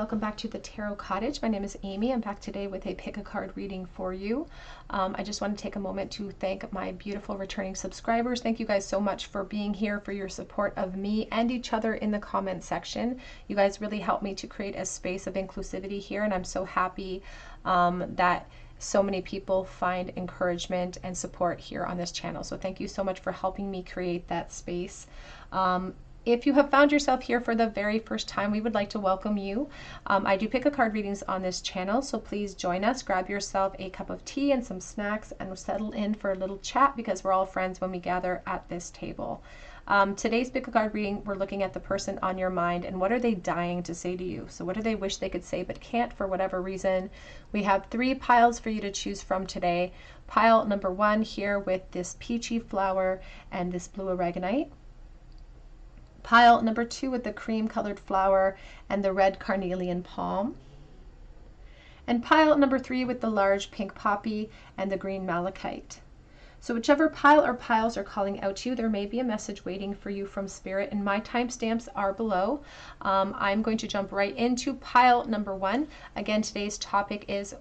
welcome back to the Tarot Cottage. My name is Amy. I'm back today with a pick a card reading for you. I just want to take a moment to thank my beautiful returning subscribers. Thank you guys so much for being here, for your support of me and each other in the comment section. You guys really help me to create a space of inclusivity here, and I'm so happy that so many people find encouragement and support here on this channel. So thank you so much for helping me create that space. If you have found yourself here for the very first time, we would like to welcome you. I do pick a card readings on this channel, so please join us. Grab yourself a cup of tea and some snacks and settle in for a little chat, because we're all friends when we gather at this table. Today's pick a card reading, we're looking at the person on your mind and what are they dying to say to you. So what do they wish they could say but can't for whatever reason? We have 3 piles for you to choose from today. Pile number 1 here with this peachy flower and this blue aragonite. Pile number 2 with the cream colored flower and the red carnelian palm. And pile number 3 with the large pink poppy and the green malachite. So whichever pile or piles are calling out to you, there may be a message waiting for you from Spirit, and my timestamps are below. I'm going to jump right into pile number 1. Again, today's topic is,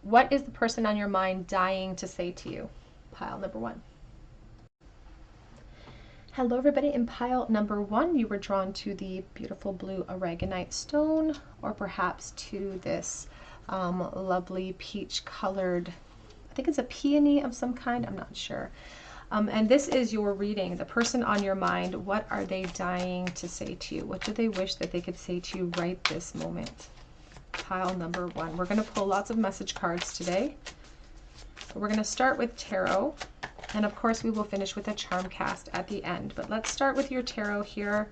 what is the person on your mind dying to say to you? Pile number 1. Hello everybody, in pile number 1 you were drawn to the beautiful blue aragonite stone, or perhaps to this lovely peach colored, I think it's a peony of some kind, I'm not sure. And this is your reading. The person on your mind, what are they dying to say to you? What do they wish that they could say to you right this moment? Pile number 1. We're going to pull lots of message cards today. So we're going to start with tarot. And of course, we will finish with a charm cast at the end. But let's start with your tarot here.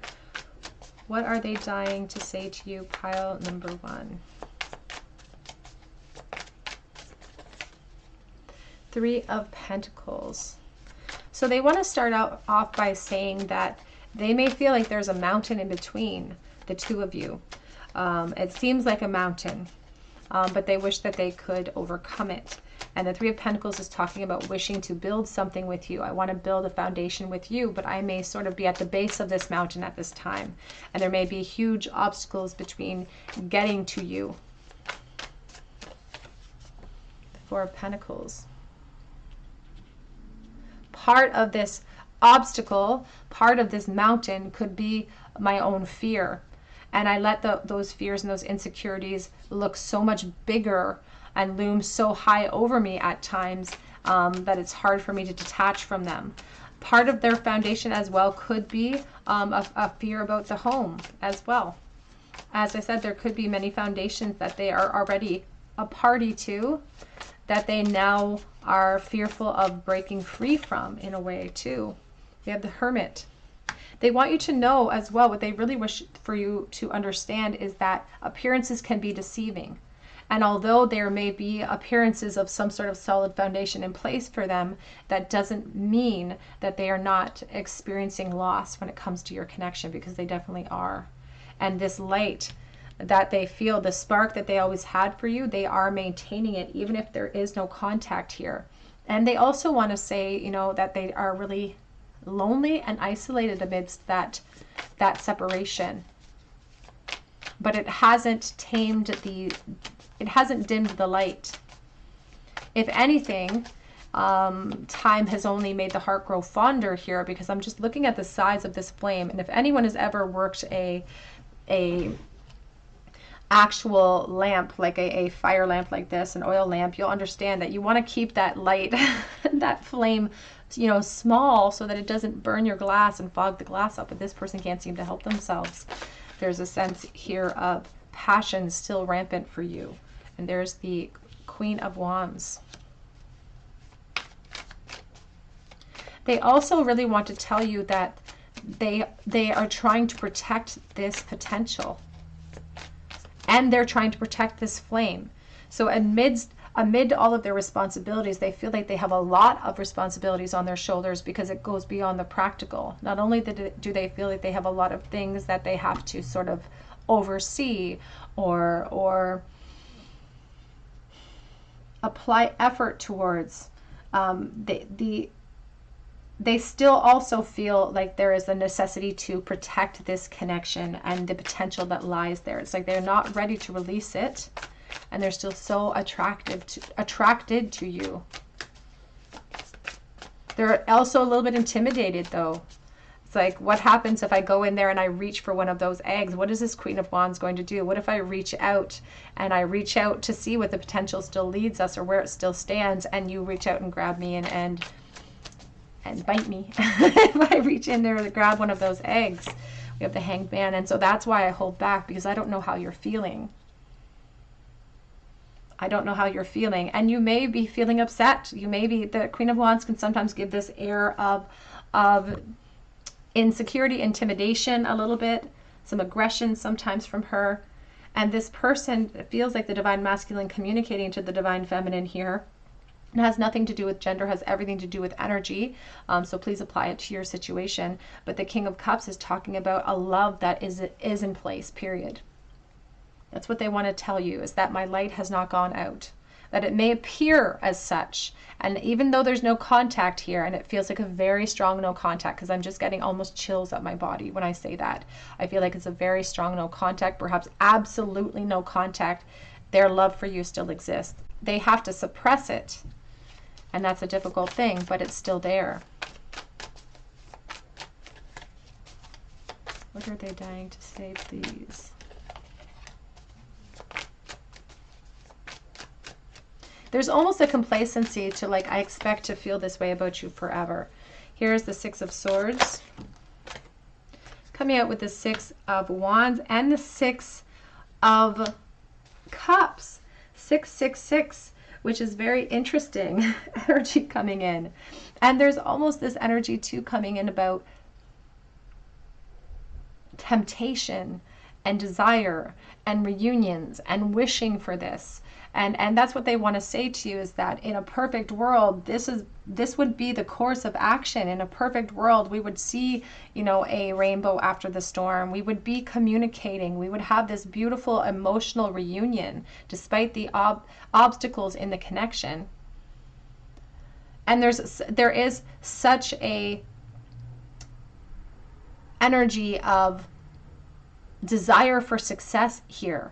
What are they dying to say to you? Pile number 1. 3 of Pentacles. So they want to start off by saying that they may feel like there's a mountain in between the two of you. It seems like a mountain, but they wish that they could overcome it. And the 3 of Pentacles is talking about wishing to build something with you. I want to build a foundation with you, but I may sort of be at the base of this mountain at this time. And there may be huge obstacles between getting to you. The 4 of Pentacles. Part of this obstacle, part of this mountain could be my own fear. And I let those fears and those insecurities look so much bigger and loom so high over me at times that it's hard for me to detach from them. Part of their foundation as well could be a fear about the home as well. As I said, there could be many foundations that they are already a party to that they now are fearful of breaking free from in a way too. We have the Hermit. They want you to know as well, what they really wish for you to understand is that appearances can be deceiving. And although there may be appearances of some sort of solid foundation in place for them, that doesn't mean that they are not experiencing loss when it comes to your connection, because they definitely are. And this light that they feel, the spark that they always had for you, they are maintaining it even if there is no contact here. And they also want to say, you know, that they are really lonely and isolated amidst that separation. But it hasn't tamed it hasn't dimmed the light. If anything, time has only made the heart grow fonder here, because I'm just looking at the size of this flame. And if anyone has ever worked a actual lamp, like a fire lamp like this, an oil lamp, you'll understand that you want to keep that light, that flame, you know, small, so that it doesn't burn your glass and fog the glass up. But this person can't seem to help themselves. There's a sense here of passion still rampant for you. And there's the Queen of Wands. They also really want to tell you that they are trying to protect this potential. And they're trying to protect this flame. So amid all of their responsibilities, they feel like they have a lot of responsibilities on their shoulders, because it goes beyond the practical. Not only do they feel like they have a lot of things that they have to sort of oversee or apply effort towards, they still also feel like there is a necessity to protect this connection and the potential that lies there. It's like they're not ready to release it, and they're still so attracted to you. They're also a little bit intimidated though. It's like, what happens if I go in there and I reach for one of those eggs? What is this Queen of Wands going to do? What if I reach out and I reach out to see what the potential still leads us or where it still stands, and you reach out and grab me and bite me if I reach in there to grab one of those eggs? We have the Hanged Man, and so that's why I hold back, because I don't know how you're feeling. I don't know how you're feeling, and you may be feeling upset. You may be, the Queen of Wands can sometimes give this air of insecurity, intimidation a little bit, some aggression sometimes from her. And this person feels like the Divine Masculine communicating to the Divine Feminine here. It has nothing to do with gender, has everything to do with energy. So please apply it to your situation. But the King of Cups is talking about a love that is in place, period. That's what they want to tell you, is that my light has not gone out. That it may appear as such. And even though there's no contact here, and it feels like a very strong no contact, because I'm just getting almost chills up my body when I say that. I feel like it's a very strong no contact, perhaps absolutely no contact. Their love for you still exists. They have to suppress it. And that's a difficult thing, but it's still there. What are they dying to say, please? There's almost a complacency to, like, I expect to feel this way about you forever. Here's the Six of Swords. Coming out with the Six of Wands and the Six of Cups. 666, which is very interesting energy coming in. And there's almost this energy too coming in about temptation and desire and reunions and wishing for this. And that's what they want to say to you, is that in a perfect world, this would be the course of action. In a perfect world, we would see, you know, a rainbow after the storm. We would be communicating. We would have this beautiful emotional reunion despite the obstacles in the connection. And there is such a energy of desire for success here,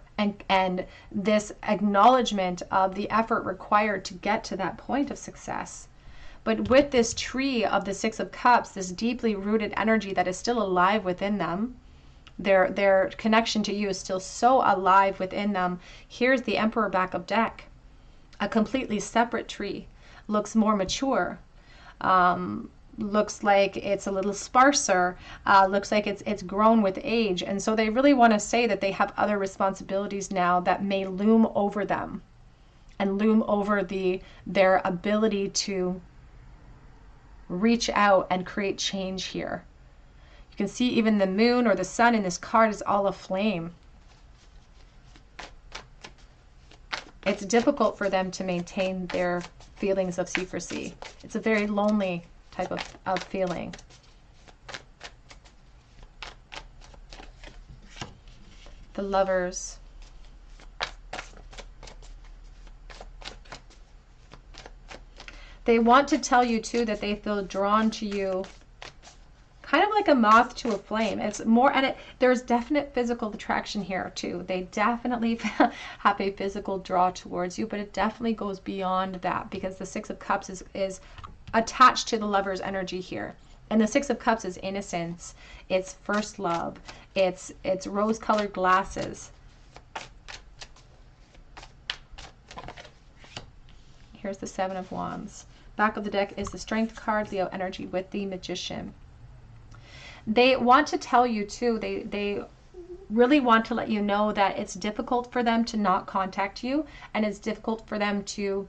and this acknowledgement of the effort required to get to that point of success. But with this tree of the Six of Cups, this deeply rooted energy that is still alive within them, their connection to you is still so alive within them. Here's the Emperor back of deck, a completely separate tree, looks more mature, looks like it's a little sparser, looks like it's grown with age. And so they really want to say that they have other responsibilities now that may loom over them and loom over their ability to reach out and create change here. You can see even the moon or the sun in this card is all aflame. It's difficult for them to maintain their feelings of secrecy. It's a very lonely type of feeling. The Lovers. They want to tell you too that they feel drawn to you, kind of like a moth to a flame. It's more, and there's definite physical attraction here too. They definitely have a physical draw towards you, but it definitely goes beyond that, because the Six of Cups is attached to the Lover's energy here. And the Six of Cups is innocence. It's first love. It's rose-colored glasses. Here's the Seven of Wands. Back of the deck is the Strength card, Leo energy with the Magician. They want to tell you too, they really want to let you know that it's difficult for them to not contact you, and it's difficult for them to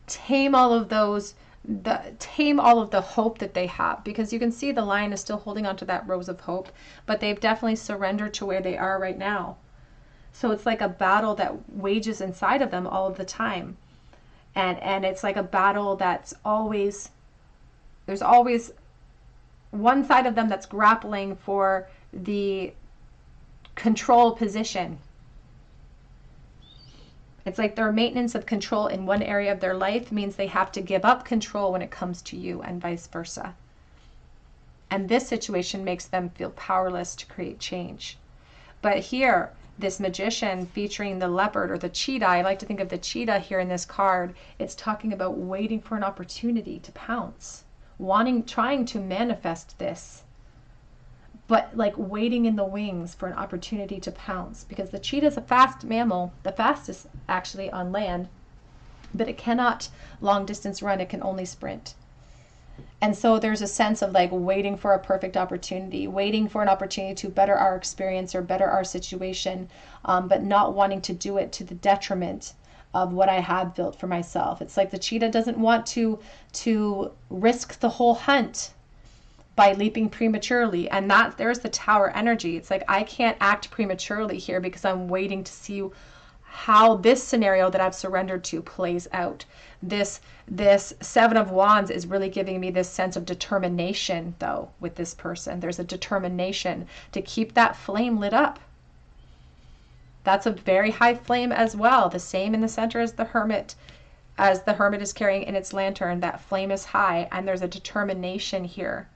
tame all of the hope that they have, because you can see the Lion is still holding on to that rose of hope, but they've definitely surrendered to where they are right now. So it's like a battle that wages inside of them all of the time, and it's like a battle that's always, there's always one side of them that's grappling for the control position. It's like their maintenance of control in one area of their life means they have to give up control when it comes to you, and vice versa. And this situation makes them feel powerless to create change. But here, this magician featuring the leopard or the cheetah, I like to think of the cheetah here in this card, it's talking about waiting for an opportunity to pounce, trying to manifest this, but like waiting in the wings for an opportunity to pounce, because the cheetah is a fast mammal, the fastest actually on land, but it cannot long distance run, it can only sprint. And so there's a sense of like waiting for a perfect opportunity, waiting for an opportunity to better our experience or better our situation, but not wanting to do it to the detriment of what I have built for myself. It's like the cheetah doesn't want to risk the whole hunt by leaping prematurely. And that there's the Tower energy. It's like I can't act prematurely here because I'm waiting to see how this scenario that I've surrendered to plays out. This Seven of Wands is really giving me this sense of determination, though, with this person. There's a determination to keep that flame lit up. That's a very high flame as well. The same in the center as the Hermit is carrying in its lantern. That flame is high, and there's a determination here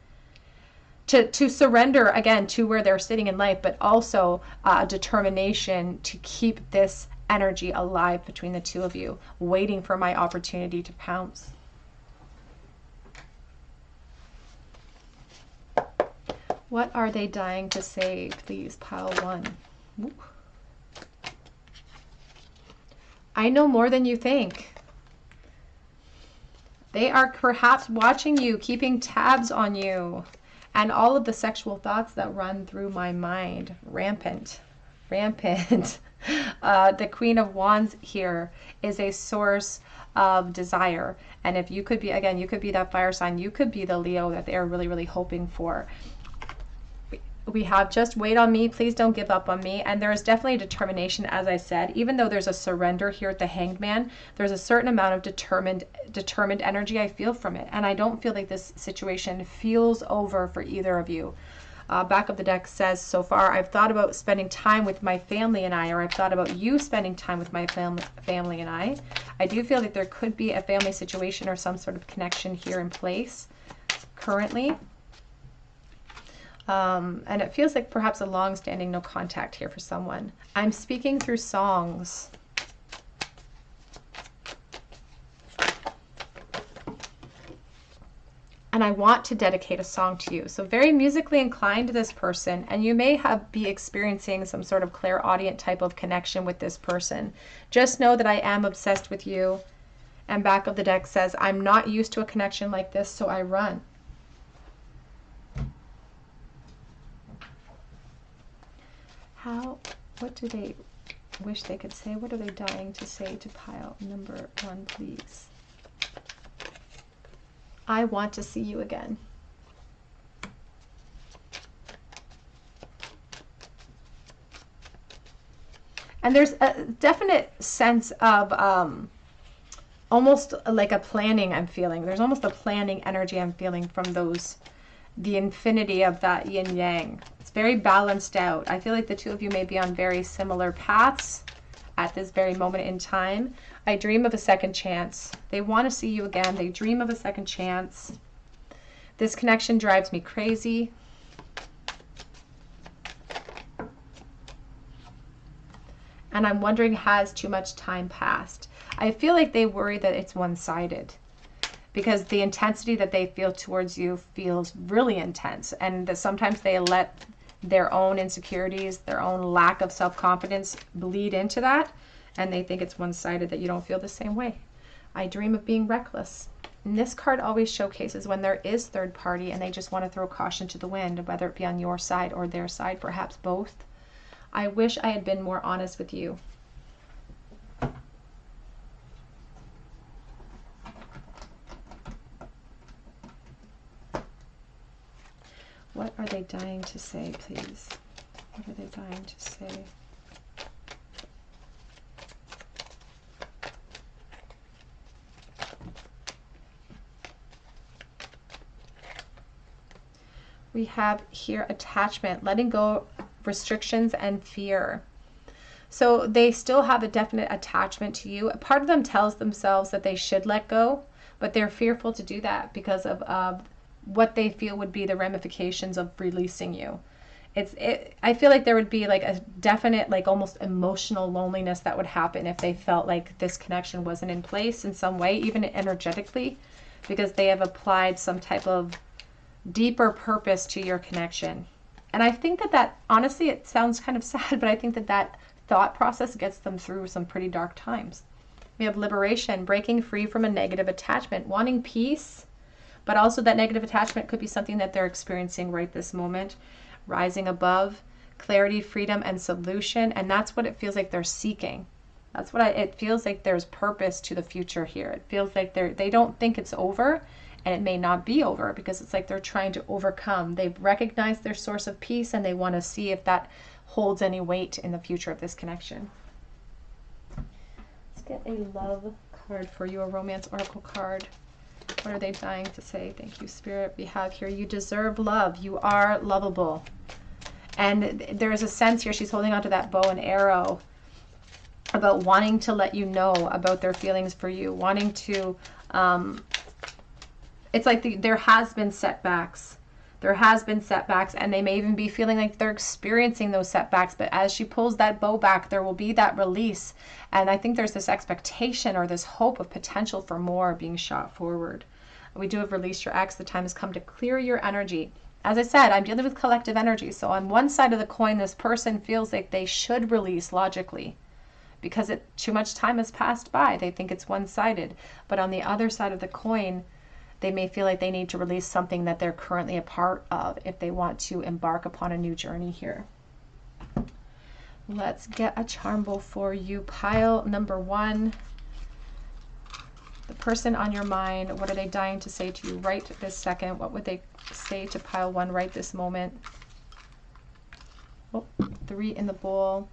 to surrender again to where they're sitting in life, but also a determination to keep this energy alive between the two of you, waiting for my opportunity to pounce. What are they dying to say? Please, pile one. Ooh. I know more than you think. They are perhaps watching you, keeping tabs on you, and all of the sexual thoughts that run through my mind. Rampant. The Queen of Wands here is a source of desire. And if you could be, again, you could be that fire sign, you could be the Leo that they're really, really hoping for. We have just wait on me, please don't give up on me. And there is definitely a determination, as I said, even though there's a surrender here at the Hanged Man, there's a certain amount of determined energy I feel from it. And I don't feel like this situation feels over for either of you. Back of the deck says, so far I've thought about spending time with my family and I, or I've thought about you spending time with my family and I. I do feel that there could be a family situation or some sort of connection here in place currently. And it feels like perhaps a long-standing no contact here for someone. I'm speaking through songs. And I want to dedicate a song to you. So very musically inclined, this person, and you may be experiencing some sort of clairaudient type of connection with this person. Just know that I am obsessed with you. And back of the deck says, I'm not used to a connection like this, so I run. What do they wish they could say? What are they dying to say to pile number one, please? I want to see you again. And there's a definite sense of almost like a planning I'm feeling. There's almost a planning energy I'm feeling from the infinity of that yin yang. It's very balanced out. I feel like the two of you may be on very similar paths at this very moment in time. I dream of a second chance. They want to see you again. They dream of a second chance. This connection drives me crazy. And I'm wondering, has too much time passed? I feel like they worry that it's one-sided, because the intensity that they feel towards you feels really intense, and that sometimes they let their own insecurities, their own lack of self-confidence bleed into that, and they think it's one-sided, that you don't feel the same way. I dream of being reckless. And this card always showcases when there is third party and they just want to throw caution to the wind, whether it be on your side or their side, perhaps both. I wish I had been more honest with you. What are they dying to say, please? What are they dying to say? We have here attachment, letting go, restrictions, and fear. So they still have a definite attachment to you. A part of them tells themselves that they should let go, but they're fearful to do that because of what they feel would be the ramifications of releasing you. I feel like there would be like a definite, like almost emotional loneliness that would happen if they felt like this connection wasn't in place in some way, even energetically, because they have applied some type of deeper purpose to your connection. And I think that honestly, it sounds kind of sad, but I think that thought process gets them through some pretty dark times. We have liberation, breaking free from a negative attachment, wanting peace, but also that negative attachment could be something that they're experiencing right this moment. Rising above, clarity, freedom, and solution. And that's what it feels like they're seeking. That's what it feels like there's purpose to the future here. It feels like they don't think it's over, and it may not be over because it's like they're trying to overcome. They've recognized their source of peace and they want to see if that holds any weight in the future of this connection. Let's get a love card for you, a romance oracle card. What are they dying to say? Thank you, Spirit. We have here, you deserve love. You are lovable. And there is a sense here, she's holding onto that bow and arrow about wanting to let you know about their feelings for you, wanting to, it's like there has been setbacks. There has been setbacks, and they may even be feeling like they're experiencing those setbacks, but as she pulls that bow back, there will be that release. And I think there's this expectation or this hope of potential for more being shot forward. We do have released your ex. The time has come to clear your energy. As I said, I'm dealing with collective energy. So on one side of the coin, this person feels like they should release logically because too much time has passed by. They think it's one-sided. But on the other side of the coin, they may feel like they need to release something that they're currently a part of if they want to embark upon a new journey here. Let's get a charm bowl for you. Pile number 1. The person on your mind, what are they dying to say to you right this second? What would they say to pile 1 right this moment? Oh, 3 in the bowl.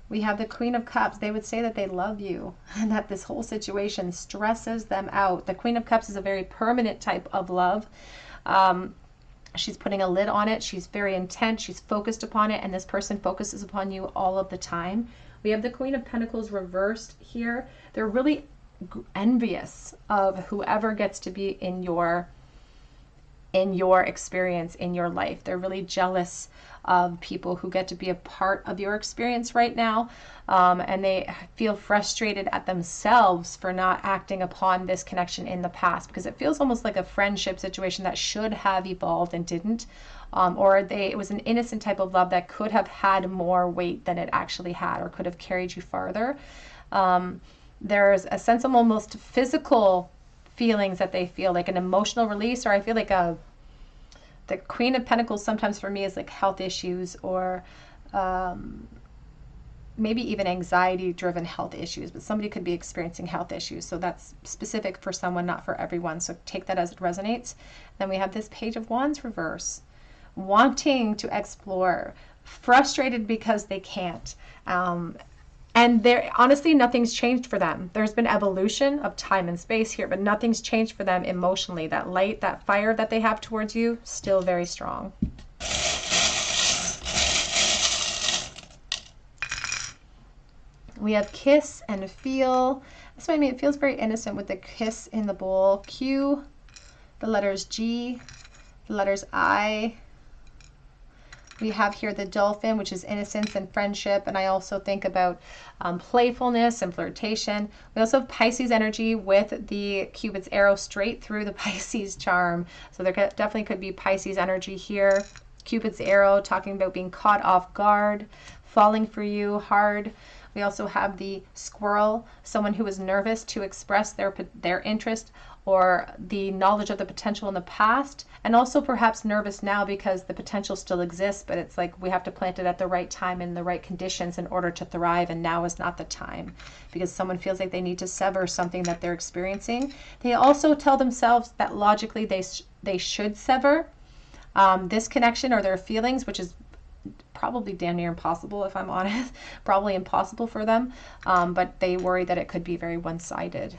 We have the Queen of Cups. They would say that they love you and that this whole situation stresses them out. The Queen of Cups is a very permanent type of love. She's putting a lid on it. She's very intent. She's focused upon it, and this person focuses upon you all of the time. We have the Queen of Pentacles reversed here. They're really envious of whoever gets to be in your experience, in your life. They're really jealous of people who get to be a part of your experience right now, and they feel frustrated at themselves for not acting upon this connection in the past, because it feels almost like a friendship situation that should have evolved and didn't, or it was an innocent type of love that could have had more weight than it actually had, or could have carried you farther. There's a sense of almost physical feelings that they feel, like an emotional release, or I feel like the Queen of Pentacles sometimes for me is like health issues, or maybe even anxiety-driven health issues, but somebody could be experiencing health issues. So that's specific for someone, not for everyone. So take that as it resonates. Then we have this Page of Wands reverse, wanting to explore, frustrated because they can't. And honestly, nothing's changed for them. There's been evolution of time and space here, but nothing's changed for them emotionally. That light, that fire that they have towards you, still very strong. We have kiss and feel. This might mean it feels very innocent with the kiss in the bowl. Q, the letters G, the letters I. We have here the dolphin, which is innocence and friendship. And I also think about playfulness and flirtation. We also have Pisces energy with the Cupid's arrow straight through the Pisces charm. So there definitely could be Pisces energy here. Cupid's arrow talking about being caught off guard, falling for you hard. We also have the squirrel, someone who is nervous to express their interest or the knowledge of the potential in the past, and also perhaps nervous now because the potential still exists, but it's like we have to plant it at the right time in the right conditions in order to thrive, and now is not the time because someone feels like they need to sever something that they're experiencing. They also tell themselves that logically they should sever this connection or their feelings, which is probably damn near impossible, if I'm honest, probably impossible for them, but they worry that it could be very one-sided.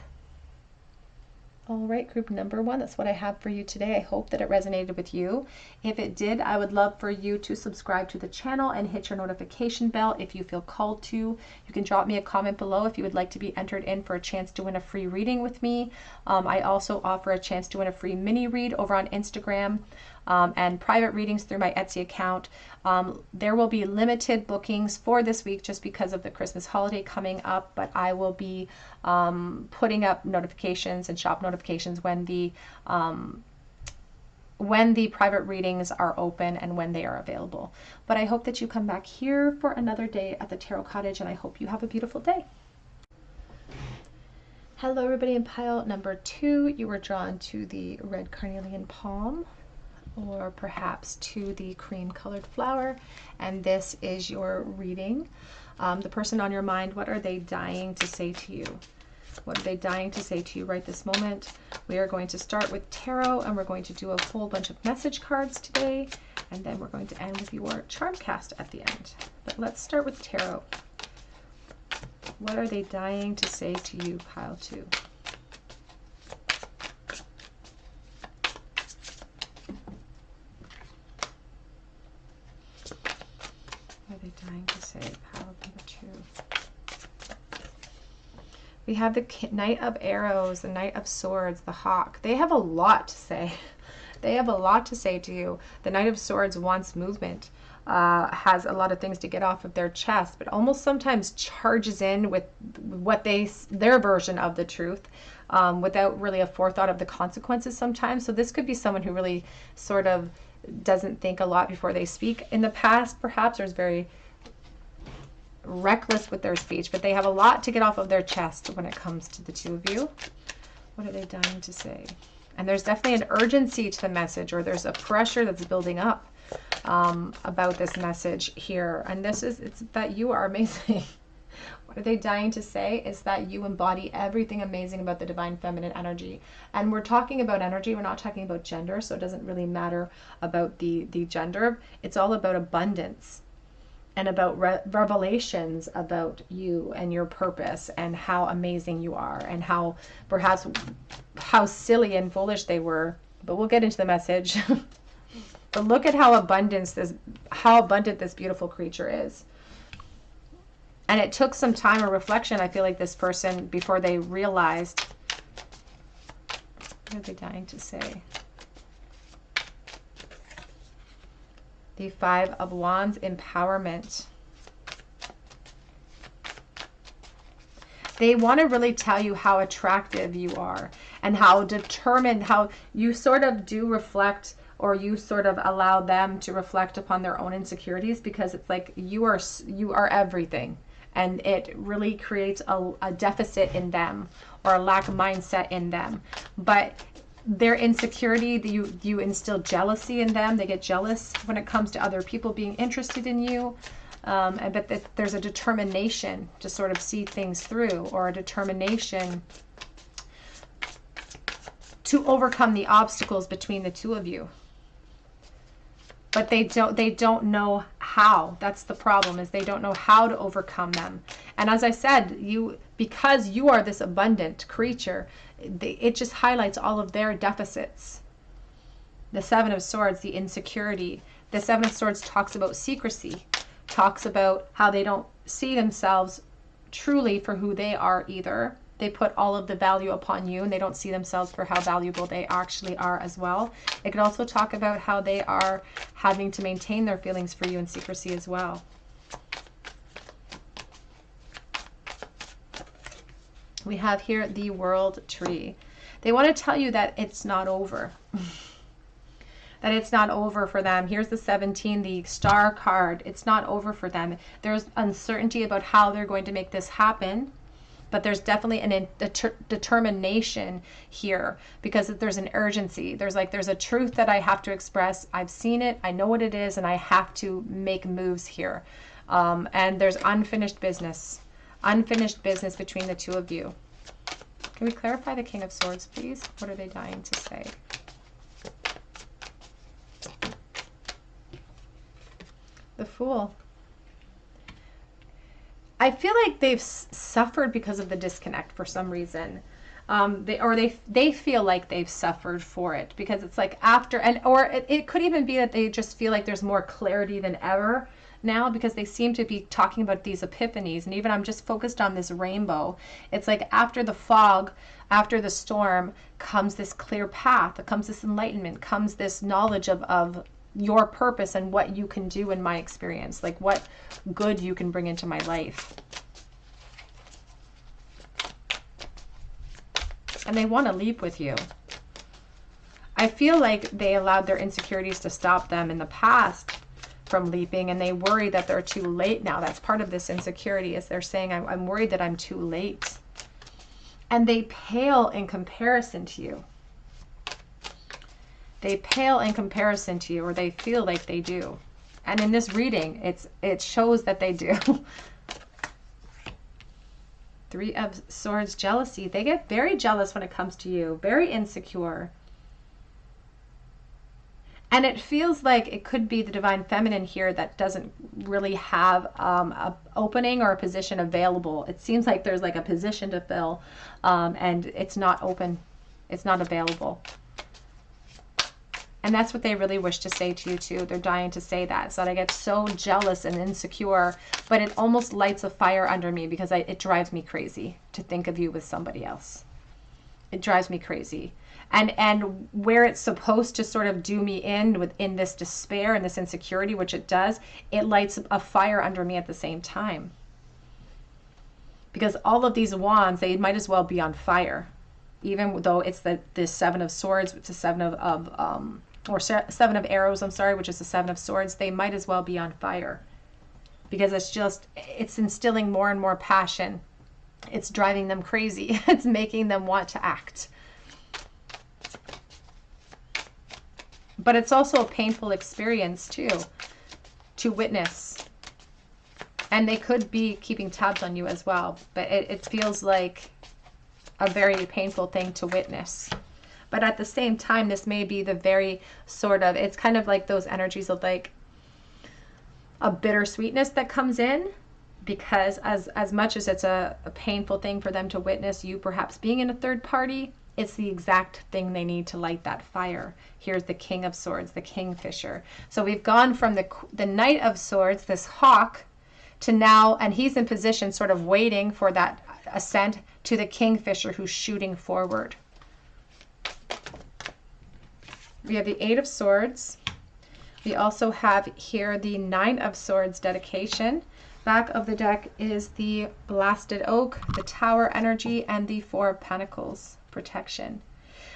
All right, group number 1, that's what I have for you today. I hope that it resonated with you. If it did, I would love for you to subscribe to the channel and hit your notification bell if you feel called to. You can drop me a comment below if you would like to be entered in for a chance to win a free reading with me. I also offer a chance to win a free mini read over on Instagram. And private readings through my Etsy account. There will be limited bookings for this week just because of the Christmas holiday coming up, but I will be putting up notifications and shop notifications when the private readings are open and when they are available. But I hope that you come back here for another day at the Tarot Cottage, and I hope you have a beautiful day. Hello everybody, in pile number 2, you were drawn to the red carnelian palm, or perhaps to the cream colored flower, and this is your reading. The person on your mind, what are they dying to say to you? What are they dying to say to you right this moment? We are going to start with tarot, and we're going to do a whole bunch of message cards today, and then we're going to end with your charm cast at the end. But let's start with tarot. What are they dying to say to you, pile 2? Dying to say, pile number 2. We have the Knight of Arrows, the Knight of Swords, the Hawk. They have a lot to say. They have a lot to say to you. The Knight of Swords wants movement, has a lot of things to get off of their chest, but almost sometimes charges in with what their version of the truth, without really a forethought of the consequences sometimes. So this could be someone who really sort of doesn't think a lot before they speak in the past, perhaps, or is very reckless with their speech, but they have a lot to get off of their chest when it comes to the two of you. What are they dying to say? And there's definitely an urgency to the message, or there's a pressure that's building up about this message here. And it's that you are amazing. What are they dying to say is that you embody everything amazing about the divine feminine energy. And we're talking about energy, we're not talking about gender, so it doesn't really matter about the gender. It's all about abundance and about revelations about you and your purpose and how amazing you are, and how perhaps how silly and foolish they were. But we'll get into the message. But look at how abundant this beautiful creature is. And it took some time or reflection, I feel like, this person before they realized. What are they dying to say? The Five of Wands, empowerment. They want to really tell you how attractive you are and how determined, how you sort of do reflect, or you sort of allow them to reflect upon their own insecurities, because it's like you are everything. And it really creates a deficit in them, or a lack of mindset in them. But their insecurity, you instill jealousy in them. They get jealous when it comes to other people being interested in you. But there's a determination to sort of see things through, or a determination to overcome the obstacles between the two of you. But they don't know how. That's the problem, is they don't know how to overcome them. And as I said, because you are this abundant creature, it just highlights all of their deficits. The Seven of Swords, the insecurity. The Seven of Swords talks about secrecy, talks about how they don't see themselves truly for who they are either. They put all of the value upon you, and they don't see themselves for how valuable they actually are as well. It could also talk about how they are having to maintain their feelings for you in secrecy as well. We have here the World Tree. They want to tell you that it's not over. That it's not over for them. Here's the 17, the Star card. It's not over for them. There's uncertainty about how they're going to make this happen. But there's definitely a determination here, because there's an urgency. There's a truth that I have to express. I've seen it. I know what it is, and I have to make moves here. And there's unfinished business between the two of you. Can we clarify the King of Swords, please? What are they dying to say? The Fool. I feel like they've suffered because of the disconnect for some reason. They feel like they've suffered for it, because it's like after, and or it could even be that they just feel like there's more clarity than ever now, because they seem to be talking about these epiphanies. And even I'm just focused on this rainbow. It's like after the fog, after the storm, comes this clear path, comes this enlightenment, comes this knowledge of your purpose and what you can do in my experience, like what good you can bring into my life. And they want to leap with you. I feel like they allowed their insecurities to stop them in the past from leaping, and they worry that they're too late now. That's part of this insecurity, is they're saying, I'm worried that I'm too late. And they pale in comparison to you. They pale in comparison to you, or they feel like they do. And in this reading, it shows that they do. Three of Swords, jealousy. They get very jealous when it comes to you, very insecure. And it feels like it could be the divine feminine here that doesn't really have a opening or a position available. It seems like there's like a position to fill, and it's not open. It's not available. And that's what they really wish to say to you too. They're dying to say that. So that I get so jealous and insecure, but it almost lights a fire under me, because it drives me crazy to think of you with somebody else. It drives me crazy. And where it's supposed to sort of do me in this despair and this insecurity, which it does, it lights a fire under me at the same time. Because all of these wands, they might as well be on fire. Even though it's the Seven of Swords, it's the Seven of Seven of Arrows, I'm sorry, which is the Seven of Swords, they might as well be on fire. Because it's instilling more and more passion. It's driving them crazy. It's making them want to act. But it's also a painful experience too, to witness. And they could be keeping tabs on you as well. But it feels like a very painful thing to witness. But at the same time, this may be the very sort of, it's kind of like those energies of like a bittersweetness that comes in, because as much as it's a painful thing for them to witness you perhaps being in a third party, it's the exact thing they need to light that fire. Here's the King of Swords, the Kingfisher. So we've gone from the Knight of Swords, this hawk, to now, and he's in position sort of waiting for that ascent, to the Kingfisher who's shooting forward. We have the Eight of Swords. We also have here the Nine of Swords dedication. Back of the deck is the Blasted Oak, the Tower energy, and the Four of Pentacles, protection.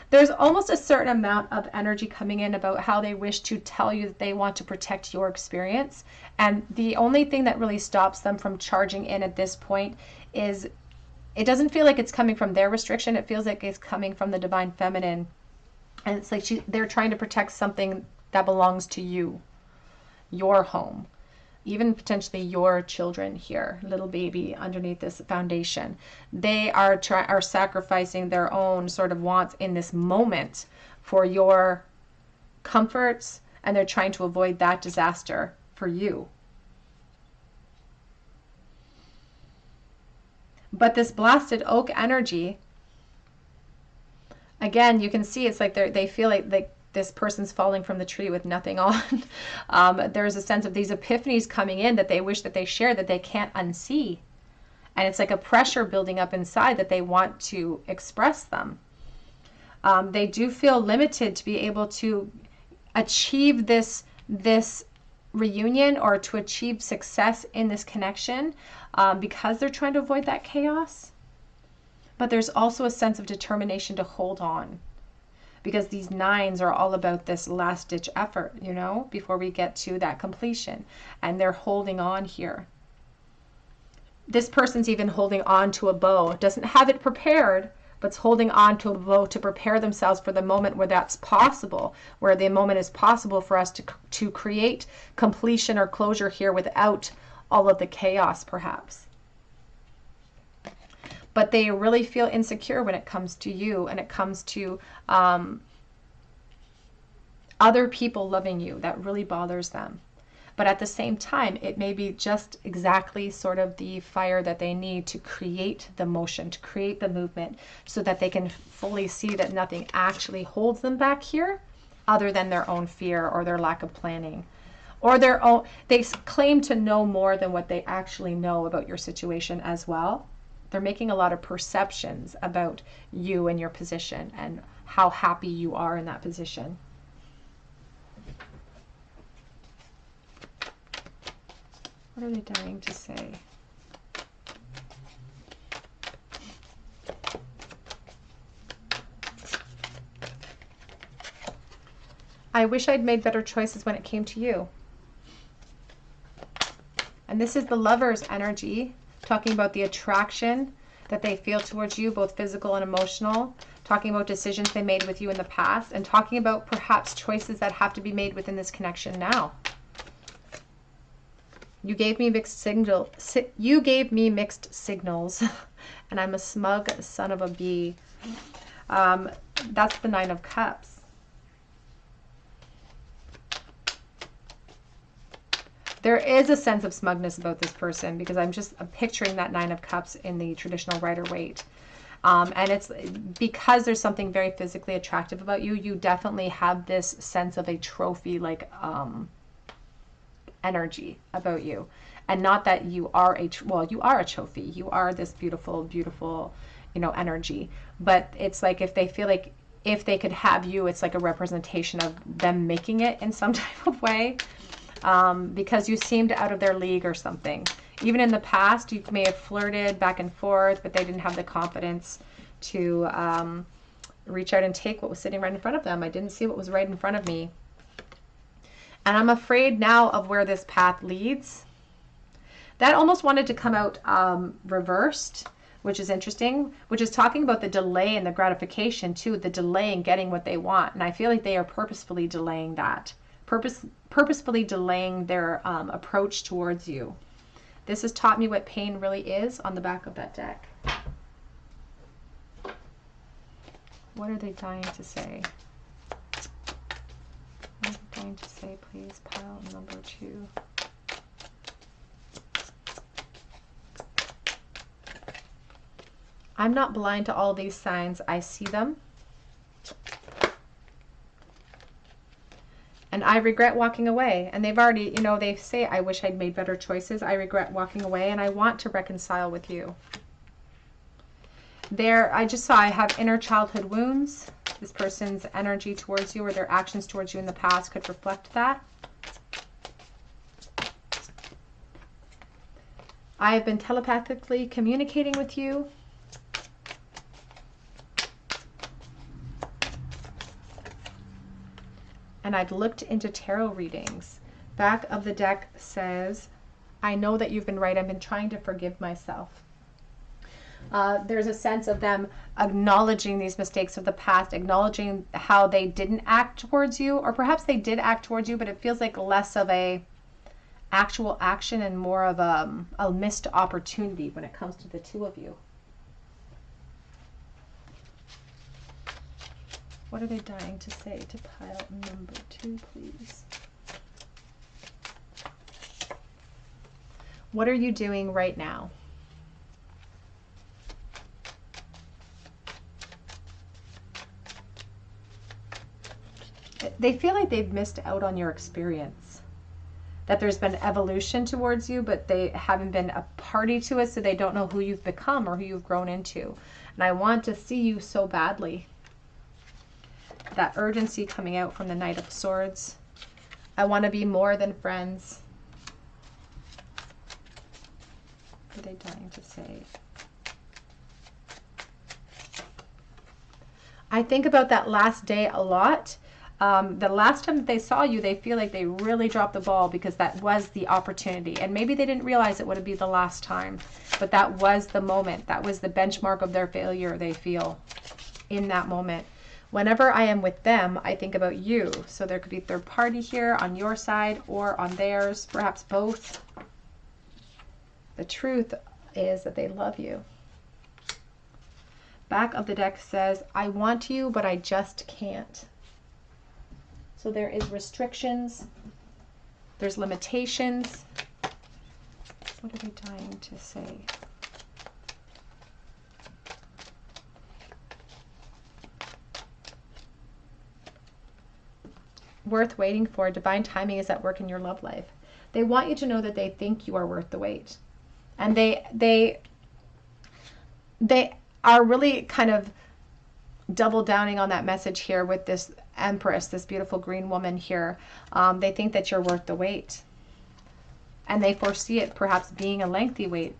There's almost a certain amount of energy coming in about how they wish to tell you that they want to protect your experience. And the only thing that really stops them from charging in at this point is it doesn't feel like it's coming from their restriction. It feels like it's coming from the divine feminine. And it's like they're trying to protect something that belongs to you, your home, even potentially your children here, little baby underneath this foundation. They are sacrificing their own sort of wants in this moment for your comforts, and they're trying to avoid that disaster for you. But this Blasted Oak energy, again, you can see it's like they feel like this person's falling from the tree with nothing on. There's a sense of these epiphanies coming in that they wish that they share, that they can't unsee. And it's like a pressure building up inside that they want to express them. They do feel limited to be able to achieve this reunion or to achieve success in this connection, because they're trying to avoid that chaos. But there's also a sense of determination to hold on, because these nines are all about this last ditch effort, you know, before we get to that completion. And they're holding on here. This person's even holding on to a bow. Doesn't have it prepared, but's holding on to a bow to prepare themselves for the moment where that's possible, where the moment is possible for us to create completion or closure here without all of the chaos, perhaps. But they really feel insecure when it comes to you, and it comes to other people loving you. That really bothers them. But at the same time, it may be just exactly sort of the fire that they need to create the motion, to create the movement, so that they can fully see that nothing actually holds them back here other than their own fear or their lack of planning. Or their own, they claim to know more than what they actually know about your situation as well. They're making a lot of perceptions about you and your position and how happy you are in that position. What are they dying to say? I wish I'd made better choices when it came to you. And this is the Lover's energy, talking about the attraction that they feel towards you, both physical and emotional, talking about decisions they made with you in the past, and talking about perhaps choices that have to be made within this connection now. You gave me mixed signals, and I'm a smug son of a bee. That's the Nine of Cups. There is a sense of smugness about this person, because I'm picturing that Nine of Cups in the traditional Rider-Waite. And it's because there's something very physically attractive about you. You definitely have this sense of a trophy, like energy about you. And not that you are you are a trophy. You are this beautiful, beautiful, energy. But it's like if they feel like if they could have you, it's like a representation of them making it in some type of way. Because you seemed out of their league or something. Even in the past, you may have flirted back and forth, but they didn't have the confidence to reach out and take what was sitting right in front of them. I didn't see what was right in front of me. And I'm afraid now of where this path leads. That almost wanted to come out reversed, which is interesting, which is talking about the delay and the gratification too, the delay in getting what they want. And I feel like they are purposefully delaying that. Purposefully delaying their approach towards you. This has taught me what pain really is on the back of that deck. What are they dying to say? What are they dying to say, please? Pile number 2. I'm not blind to all these signs. I see them. And I regret walking away. And they've already, they say, I wish I'd made better choices. I regret walking away, and I want to reconcile with you. I just saw I have inner childhood wounds. This person's energy towards you or their actions towards you in the past could reflect that. I have been telepathically communicating with you. And I've looked into tarot readings. Back of the deck says, I know that you've been right. I've been trying to forgive myself. There's a sense of them acknowledging these mistakes of the past, acknowledging how they didn't act towards you, or perhaps they did act towards you, but it feels like less of a actual action and more of a missed opportunity when it comes to the two of you. What are they dying to say to pile number 2, please? What are you doing right now? They feel like they've missed out on your experience. That there's been evolution towards you, but they haven't been a party to it, so they don't know who you've become or who you've grown into. And I want to see you so badly. That urgency coming out from the Knight of Swords. I want to be more than friends. What are they dying to say? I think about that last day a lot. The last time that they saw you, they feel like they really dropped the ball because that was the opportunity. And maybe they didn't realize it would be the last time. But that was the moment. That was the benchmark of their failure, they feel, in that moment. Whenever I am with them, I think about you. So there could be a third party here on your side or on theirs, perhaps both. The truth is that they love you. Back of the deck says, I want you, but I just can't. So there is restrictions. There's limitations. What are they dying to say? Worth waiting for. Divine timing is at work in your love life. They want you to know that they think you are worth the wait. And they are really kind of double downing on that message here with this Empress, this beautiful green woman here. They think that you're worth the wait. And they foresee it perhaps being a lengthy wait.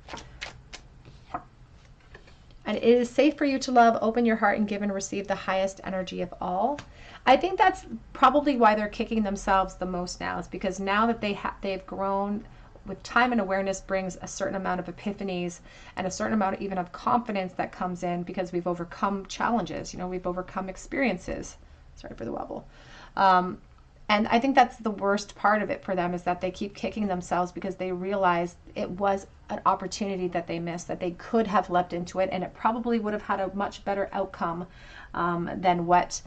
And it is safe for you to love, open your heart, and give and receive the highest energy of all. I think that's probably why they're kicking themselves the most now. Is because now that they've grown, with time and awareness brings a certain amount of epiphanies and a certain amount even of confidence that comes in because we've overcome challenges. You know, we've overcome experiences. Sorry for the wobble. And I think that's the worst part of it for them, is that they keep kicking themselves because they realize it was an opportunity that they missed, that they could have leapt into it, and it probably would have had a much better outcome than what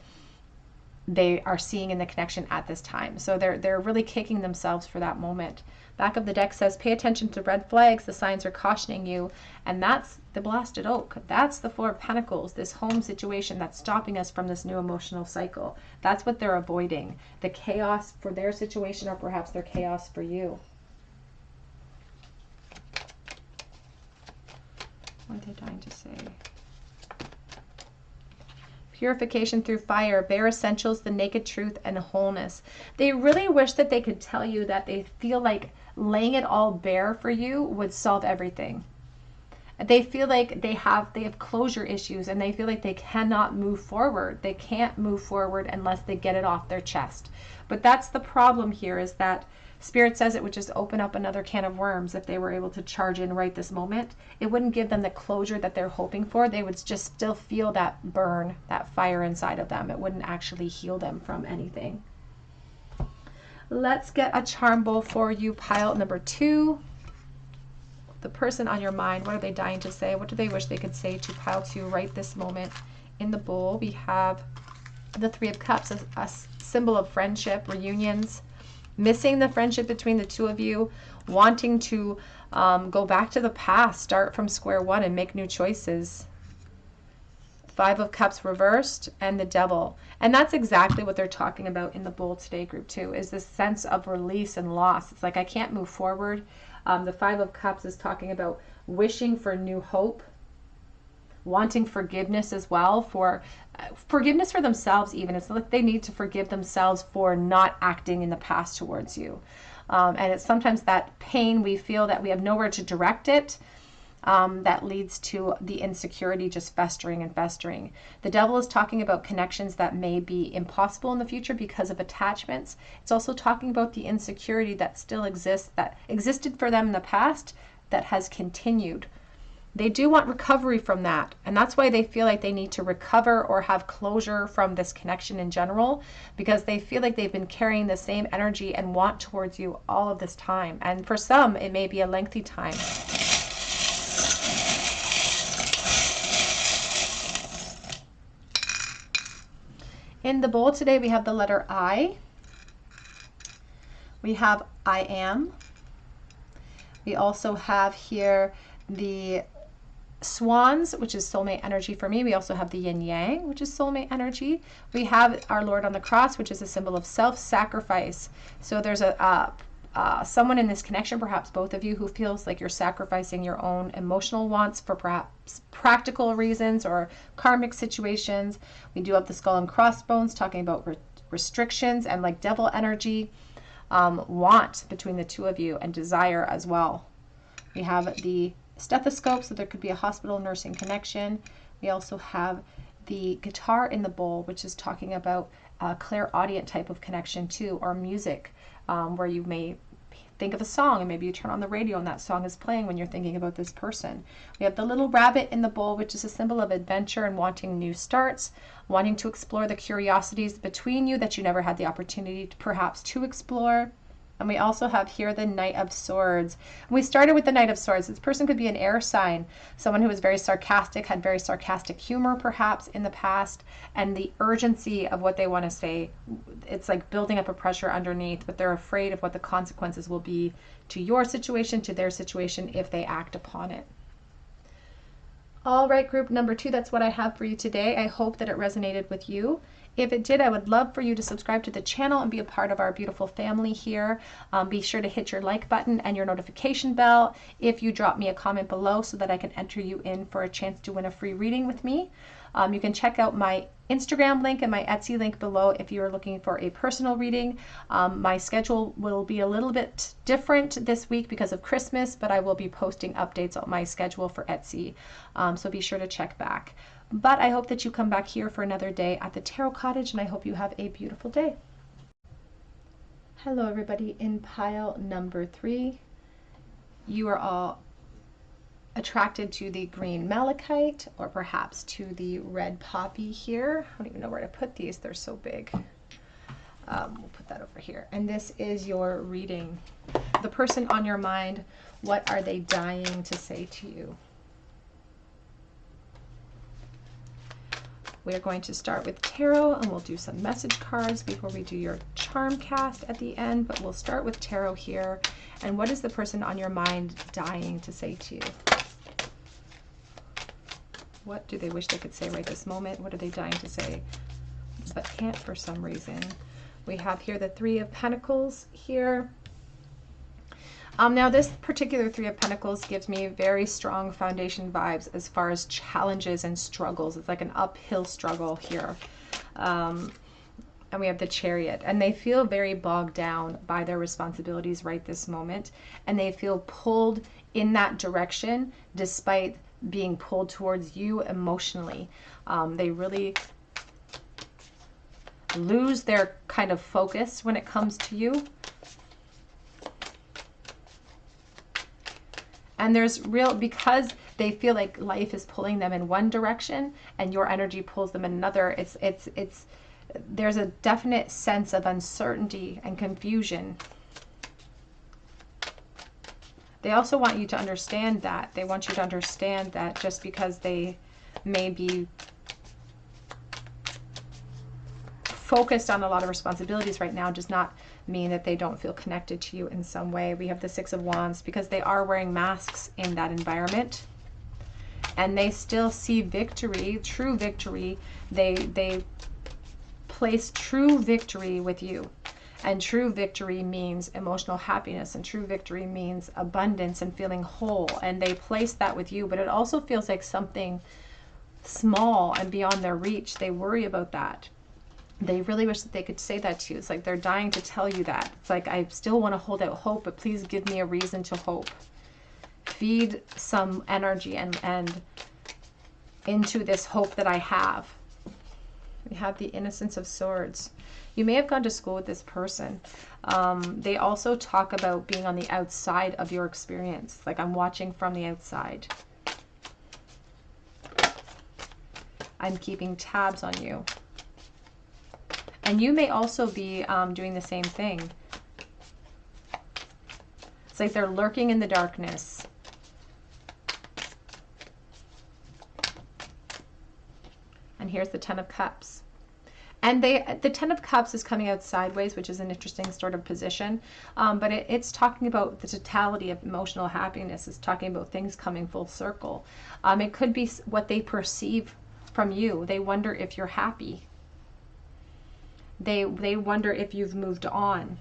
they are seeing in the connection at this time. So they're really kicking themselves for that moment. Back of the deck says, pay attention to red flags. The signs are cautioning you. And that's the blasted oak. That's the Four of Pentacles, this home situation that's stopping us from this new emotional cycle. That's what they're avoiding. The chaos for their situation, or perhaps their chaos for you. What are they trying to say? Purification through fire, bare essentials, the naked truth, and wholeness. They really wish that they could tell you that they feel like laying it all bare for you would solve everything. They feel like they have closure issues, and they feel like they cannot move forward. They can't move forward unless they get it off their chest. But that's the problem here, is that Spirit says it would just open up another can of worms if they were able to charge in right this moment. It wouldn't give them the closure that they're hoping for. They would just still feel that burn, that fire inside of them. It wouldn't actually heal them from anything. Let's get a charm bowl for you, pile number 2. The person on your mind, what are they dying to say? What do they wish they could say to pile 2 right this moment? In the bowl, we have the Three of Cups, a symbol of friendship, reunions, missing the friendship between the two of you, wanting to go back to the past, start from square one and make new choices. Five of Cups reversed, and the Devil. And that's exactly what they're talking about in the bowl today, group 2, is this sense of release and loss. It's like, I can't move forward. The Five of Cups is talking about wishing for new hope, wanting forgiveness as well, for forgiveness for themselves even. It's like they need to forgive themselves for not acting in the past towards you. And it's sometimes that pain we feel that we have nowhere to direct it, that leads to the insecurity just festering and festering. The Devil is talking about connections that may be impossible in the future because of attachments. It's also talking about the insecurity that still exists, that existed for them in the past, that has continued. They do want recovery from that, and that's why they feel like they need to recover or have closure from this connection in general, because they feel like they've been carrying the same energy and want towards you all of this time. And for some, it may be a lengthy time. In the bowl today, we have the letter I. We have I am. We also have here the swans, which is soulmate energy for me. We also have the yin yang, which is soulmate energy. We have our Lord on the cross, which is a symbol of self-sacrifice. So there's someone in this connection, perhaps both of you, who feels like you're sacrificing your own emotional wants for perhaps practical reasons or karmic situations. We do have the skull and crossbones talking about restrictions and like devil energy, want between the two of you, and desire as well. We have the stethoscope, so there could be a hospital nursing connection. We also have the guitar in the bowl, which is talking about a clairaudient type of connection too, or music, where you may think of a song and maybe you turn on the radio and that song is playing when you're thinking about this person. We have the little rabbit in the bowl, which is a symbol of adventure and wanting new starts, wanting to explore the curiosities between you that you never had the opportunity to perhaps to explore. And we also have here the Knight of Swords. We started with the Knight of Swords. This person could be an air sign, someone who was very sarcastic, had very sarcastic humor perhaps in the past, and the urgency of what they want to say. It's like building up a pressure underneath, but they're afraid of what the consequences will be to your situation, to their situation, if they act upon it. All right, group number 2, that's what I have for you today. I hope that it resonated with you. If it did, I would love for you to subscribe to the channel and be a part of our beautiful family here. Be sure to hit your like button and your notification bell if you drop me a comment below so that I can enter you in for a chance to win a free reading with me. You can check out my Instagram link and my Etsy link below if you are looking for a personal reading. My schedule will be a little bit different this week because of Christmas, but I will be posting updates on my schedule for Etsy. So be sure to check back. But I hope that you come back here for another day at the Tarot Cottage, and I hope you have a beautiful day. Hello, everybody. In pile number 3, you are all attracted to the green malachite, or perhaps to the red poppy here. I don't even know where to put these. They're so big. We'll put that over here. And this is your reading. The person on your mind, what are they dying to say to you? We are going to start with tarot, and we'll do some message cards before we do your charm cast at the end, but we'll start with tarot here. And what is the person on your mind dying to say to you? What do they wish they could say right this moment? What are they dying to say but can't for some reason? We have here the 3 of Pentacles here. Now this particular 3 of Pentacles gives me very strong foundation vibes as far as challenges and struggles. It's like an uphill struggle here. And we have the Chariot, and they feel very bogged down by their responsibilities right this moment, and they feel pulled in that direction despite being pulled towards you emotionally. They really lose their kind of focus when it comes to you. And there's because they feel like life is pulling them in one direction and your energy pulls them in another. There's a definite sense of uncertainty and confusion. They also want you to understand that. They want you to understand that just because they may be focused on a lot of responsibilities right now does not mean that they don't feel connected to you in some way. We have the 6 of Wands because they are wearing masks in that environment, and they still see victory, true victory. They place true victory with you, and true victory means emotional happiness, and true victory means abundance and feeling whole, and they place that with you, but it also feels like something small and beyond their reach. They worry about that. They really wish that they could say that to you. It's like they're dying to tell you that. It's like, I still want to hold out hope, but please give me a reason to hope. Feed some energy and into this hope that I have. We have the Innocence of Swords. You may have gone to school with this person. They also talk about being on the outside of your experience. Like, I'm watching from the outside. I'm keeping tabs on you. And you may also be doing the same thing. It's like they're lurking in the darkness. And here's the 10 of Cups. And the 10 of Cups is coming out sideways, which is an interesting sort of position. But it's talking about the totality of emotional happiness. It's talking about things coming full circle. It could be what they perceive from you. They wonder if you're happy. They wonder if you've moved on,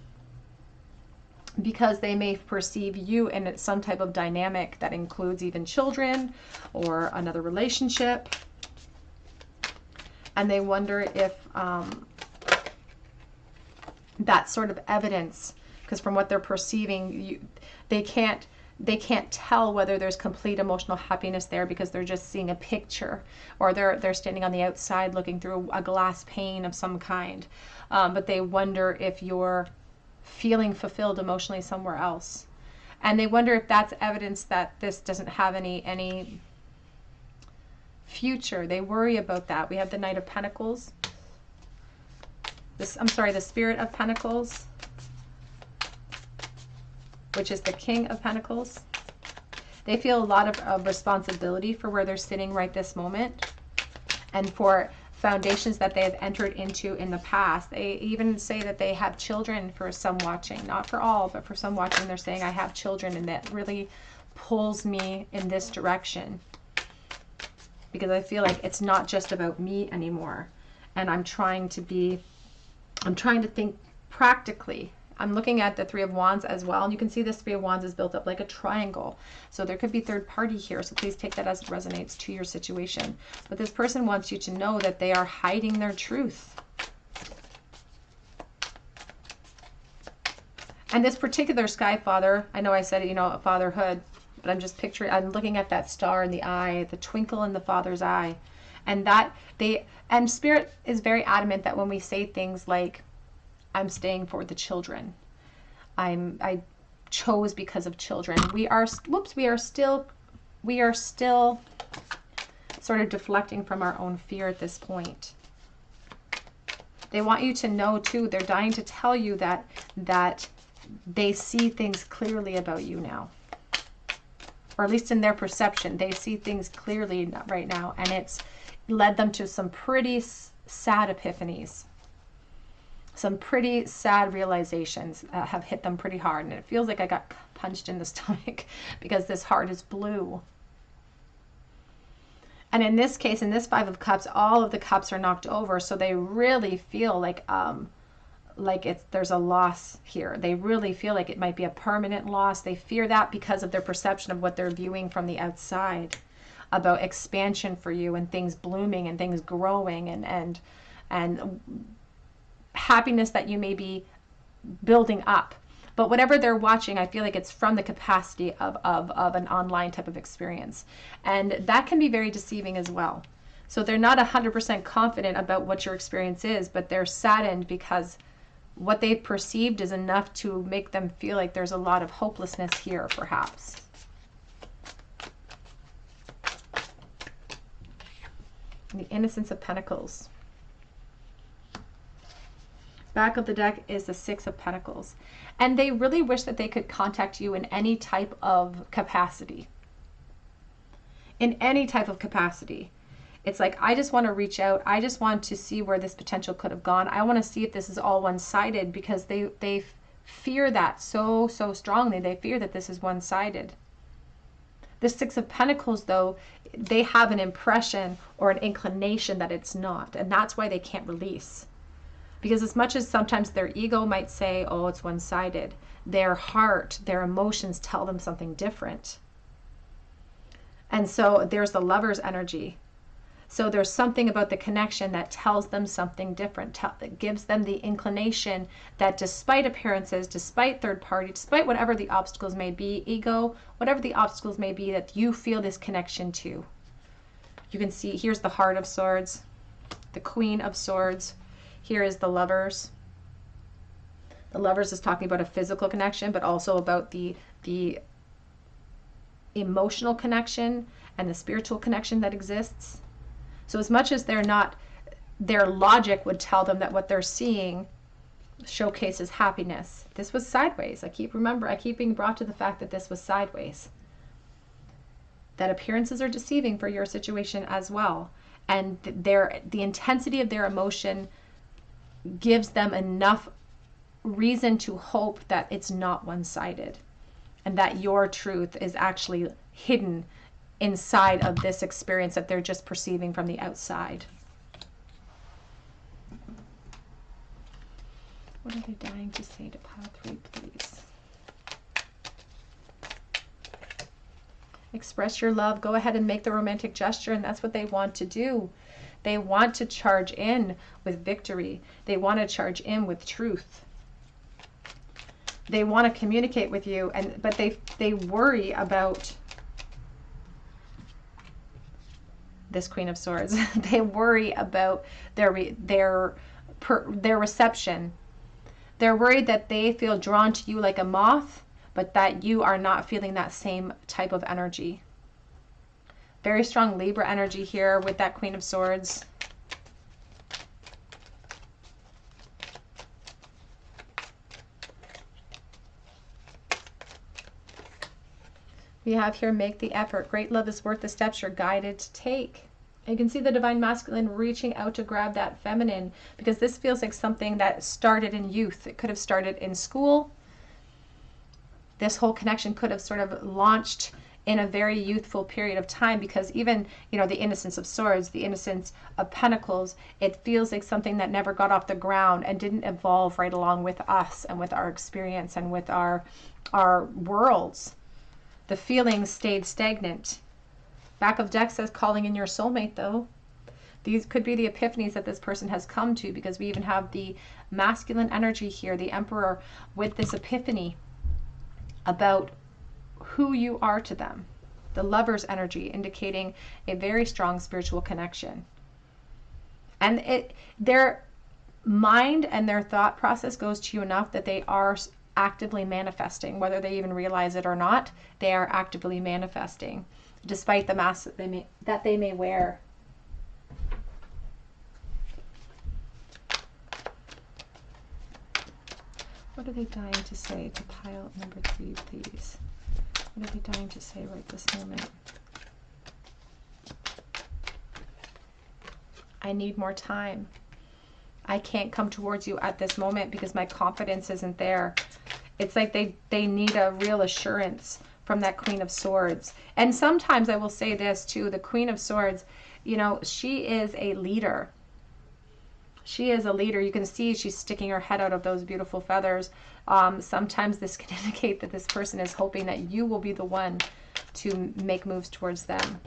because they may perceive you in some type of dynamic that includes even children or another relationship. And they wonder if that sort of evidence, because from what they're perceiving, they can't tell whether there's complete emotional happiness there, because they're just seeing a picture, or they're standing on the outside looking through a glass pane of some kind. But they wonder if you're feeling fulfilled emotionally somewhere else. And they wonder if that's evidence that this doesn't have any future. They worry about that. We have the Knight of Pentacles. The Spirit of Pentacles. which is the King of Pentacles. They feel a lot of responsibility for where they're sitting right this moment, and for foundations that they have entered into in the past. They even say that they have children for some watching, not for all, but for some watching. They're saying, I have children, and that really pulls me in this direction, because I feel like it's not just about me anymore. And I'm trying to think practically. I'm looking at the Three of Wands as well, and you can see this Three of Wands is built up like a triangle. So there could be third party here, so please take that as it resonates to your situation. But this person wants you to know that they are hiding their truth. And this particular Sky Father, I know I said, you know, fatherhood, but I'm just picturing, I'm looking at that star in the eye, the twinkle in the Father's eye. And and Spirit is very adamant that when we say things like, I'm staying for the children, I chose because of children, we are still sort of deflecting from our own fear at this point. They want you to know too, they're dying to tell you that they see things clearly about you now. Or at least in their perception, they see things clearly right now, and it's led them to some pretty sad epiphanies. Some pretty sad realizations have hit them pretty hard, and it feels like I got punched in the stomach because this heart is blue. And in this case, in this Five of Cups, all of the cups are knocked over, so they really feel like there's a loss here. They really feel like it might be a permanent loss. They fear that because of their perception of what they're viewing from the outside about expansion for you, and things blooming and things growing, and happiness that you may be building up. But whatever they're watching, I feel like it's from the capacity of an online type of experience. And that can be very deceiving as well. So they're not 100% confident about what your experience is, but they're saddened because what they've perceived is enough to make them feel like there's a lot of hopelessness here, perhaps. The Innocence of Pentacles. Back of the deck is the Six of Pentacles. And they really wish that they could contact you in any type of capacity. In any type of capacity. It's like, I just want to reach out. I just want to see where this potential could have gone. I want to see if this is all one-sided, because they fear that so strongly. They fear that this is one-sided. The Six of Pentacles, though, they have an impression or an inclination that it's not. And that's why they can't release. Because as much as sometimes their ego might say, oh, it's one-sided, their heart, their emotions tell them something different. And so there's the Lover's energy. So there's something about the connection that tells them something different, that gives them the inclination that despite appearances, despite third party, despite whatever the obstacles may be, ego, whatever the obstacles may be, that you feel this connection to. You can see, here's the Heart of Swords, the Queen of Swords. Here is the Lovers. The Lovers is talking about a physical connection, but also about the emotional connection and the spiritual connection that exists. So as much as they're not, their logic would tell them that what they're seeing showcases happiness. This was sideways. I keep being brought to the fact that this was sideways. That appearances are deceiving for your situation as well. And the intensity of their emotion gives them enough reason to hope that it's not one-sided, and that your truth is actually hidden inside of this experience that they're just perceiving from the outside. What are they dying to say to pile 3, please? Express your love. Go ahead and make the romantic gesture, and that's what they want to do. They want to charge in with victory. They want to charge in with truth. They want to communicate with you, but they worry about this Queen of Swords. They worry about their reception. They're worried that they feel drawn to you like a moth, but that you are not feeling that same type of energy. Very strong Libra energy here with that Queen of Swords. We have here, make the effort. Great love is worth the steps you're guided to take. You can see the divine masculine reaching out to grab that feminine, because this feels like something that started in youth. It could have started in school. This whole connection could have sort of launched in a very youthful period of time, because even, you know, the innocence of swords, the innocence of pentacles, it feels like something that never got off the ground and didn't evolve right along with us and with our experience and with our worlds. The feelings stayed stagnant. Back of deck says calling in your soulmate, though. These could be the epiphanies that this person has come to, because we even have the masculine energy here, the Emperor, with this epiphany about who you are to them. The Lover's energy indicating a very strong spiritual connection. And their mind and their thought process goes to you enough that they are actively manifesting, whether they even realize it or not. They are actively manifesting, despite the mask that they may wear. What are they dying to say to pile number 3, please? What are they dying to say right this moment? I need more time. I can't come towards you at this moment because my confidence isn't there. It's like they need a real assurance from that Queen of Swords. And sometimes I will say this too, the Queen of Swords, you know, she is a leader. She is a leader. You can see she's sticking her head out of those beautiful feathers. Sometimes this can indicate that this person is hoping that you will be the one to make moves towards them.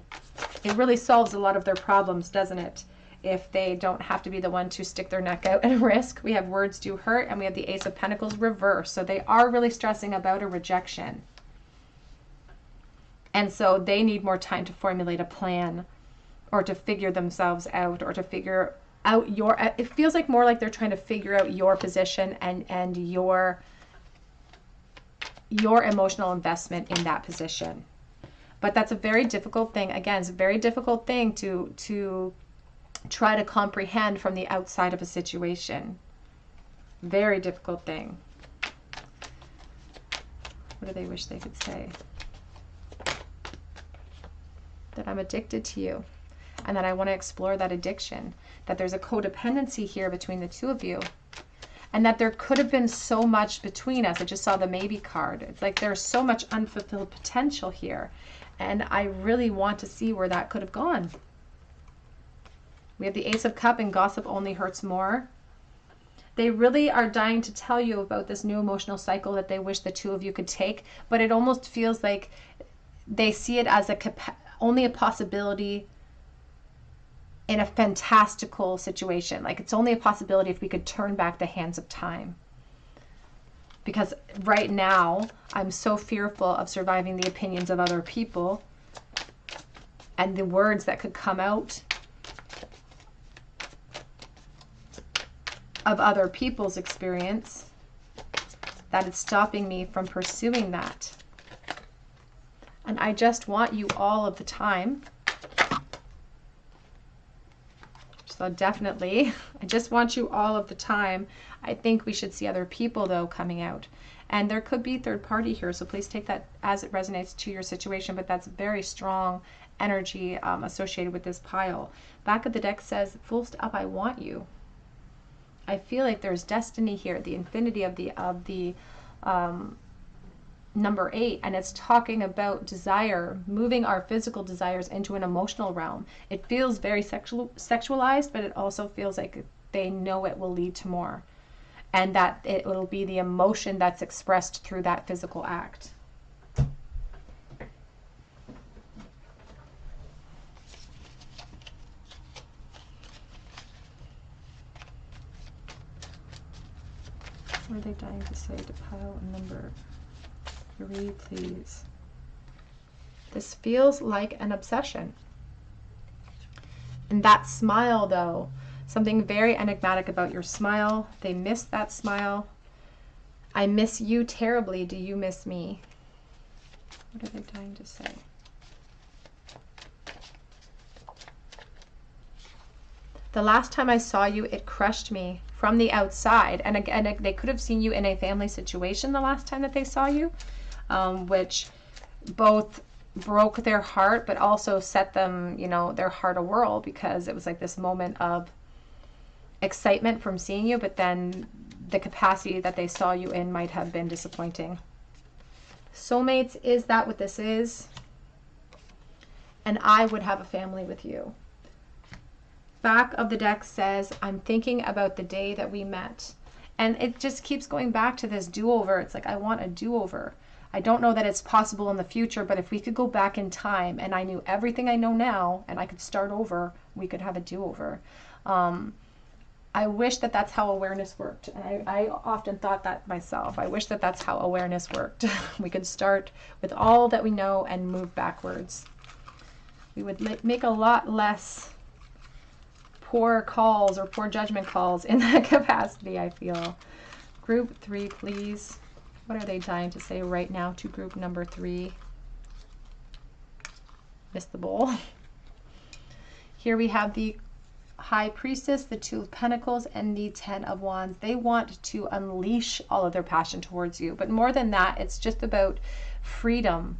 It really solves a lot of their problems, doesn't it? If they don't have to be the one to stick their neck out and risk. We have words do hurt, and we have the Ace of Pentacles reverse. So they are really stressing about a rejection. And so they need more time to formulate a plan, or to figure themselves out, or to figure out your, it feels like more like they're trying to figure out your position and your emotional investment in that position. But that's a very difficult thing. Again, it's a very difficult thing to try to comprehend from the outside of a situation. Very difficult thing. What do they wish they could say? That I'm addicted to you, and that I want to explore that addiction, that there's a codependency here between the two of you, and that there could have been so much between us. I just saw the maybe card. It's like there's so much unfulfilled potential here, and I really want to see where that could have gone. We have the Ace of Cups, and gossip only hurts more. They really are dying to tell you about this new emotional cycle that they wish the two of you could take, but it almost feels like they see it as only a possibility in a fantastical situation. Like it's only a possibility if we could turn back the hands of time. Because right now, I'm so fearful of surviving the opinions of other people and the words that could come out of other people's experience, that it's stopping me from pursuing that. And I just want you all of the time. So definitely, I just want you all of the time. I think we should see other people, though, coming out. And there could be third party here, so please take that as it resonates to your situation, but that's very strong energy associated with this pile. Back of the deck says, full stop, I want you. I feel like there's destiny here, the infinity of the number 8, and it's talking about desire, moving our physical desires into an emotional realm. It feels very sexualized, but it also feels like they know it will lead to more, and that it will be the emotion that's expressed through that physical act. What are they dying to say to pile number 3, please? This feels like an obsession. And that smile, though, something very enigmatic about your smile. They miss that smile. I miss you terribly. Do you miss me? What are they dying to say? The last time I saw you, it crushed me from the outside. And again, they could have seen you in a family situation the last time that they saw you, which both broke their heart, but also set them, you know, their heart a whirl, because it was like this moment of excitement from seeing you, but then the capacity that they saw you in might have been disappointing. Soulmates, is that what this is? And I would have a family with you. Back of the deck says, I'm thinking about the day that we met. And it just keeps going back to this do-over. It's like, I want a do-over. I don't know that it's possible in the future, but if we could go back in time and I knew everything I know now and I could start over, we could have a do-over. I wish that that's how awareness worked. And I often thought that myself. I wish that that's how awareness worked. We could start with all that we know and move backwards. We would make a lot less poor calls or poor judgment calls in that capacity, I feel. Group 3, please. What are they dying to say right now to group number 3? Missed the bowl. Here we have the High Priestess, the Two of Pentacles, and the Ten of Wands. They want to unleash all of their passion towards you. But more than that, it's just about freedom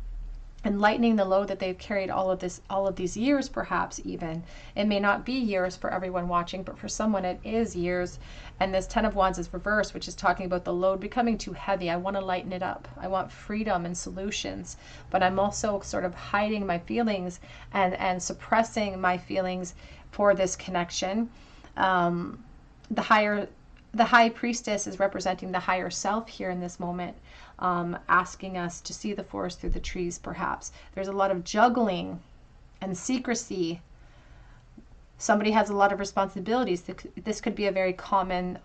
and lightening the load that they've carried all of these years, perhaps even. It may not be years for everyone watching, but for someone it is years. And this Ten of Wands is reversed, which is talking about the load becoming too heavy. I want to lighten it up. I want freedom and solutions, but I'm also sort of hiding my feelings and suppressing my feelings for this connection. The High Priestess is representing the higher self here in this moment, asking us to see the forest through the trees, perhaps. There's a lot of juggling and secrecy. Somebody has a lot of responsibilities. This could be a very common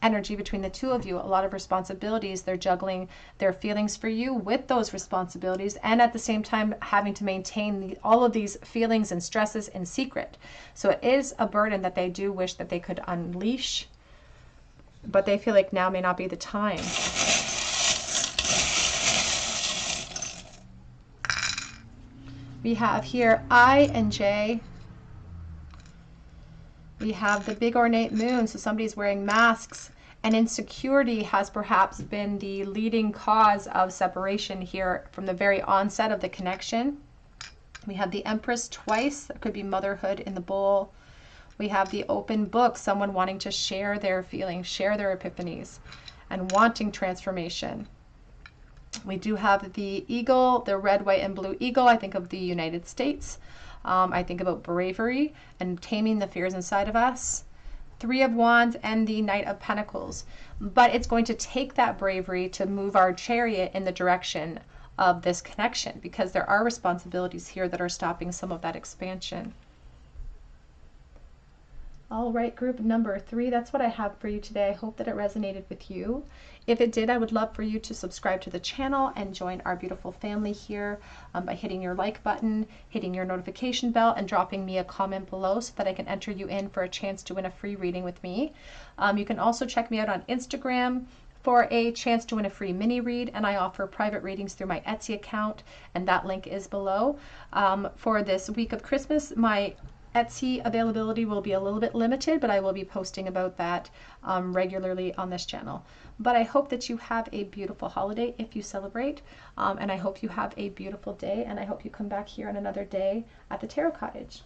energy between the two of you. A lot of responsibilities. They're juggling their feelings for you with those responsibilities, and at the same time having to maintain all of these feelings and stresses in secret. So it is a burden that they do wish that they could unleash, but they feel like now may not be the time. We have here I and J. We have the big ornate moon, so somebody's wearing masks, and insecurity has perhaps been the leading cause of separation here from the very onset of the connection. We have the Empress twice. That could be motherhood in the bowl. We have the open book, someone wanting to share their feelings, share their epiphanies, and wanting transformation. We do have the eagle, the red, white, and blue eagle. I think of the United States. I think about bravery and taming the fears inside of us. Three of Wands and the Knight of Pentacles. But it's going to take that bravery to move our chariot in the direction of this connection, because there are responsibilities here that are stopping some of that expansion. All right, group number 3, that's what I have for you today. I hope that it resonated with you. If it did, I would love for you to subscribe to the channel and join our beautiful family here by hitting your like button, hitting your notification bell, and dropping me a comment below so that I can enter you in for a chance to win a free reading with me. You can also check me out on Instagram for a chance to win a free mini read, and I offer private readings through my Etsy account, and that link is below. For this week of Christmas, my Etsy availability will be a little bit limited, but I will be posting about that regularly on this channel. But I hope that you have a beautiful holiday if you celebrate, and I hope you have a beautiful day, and I hope you come back here on another day at the Tarot Cottage.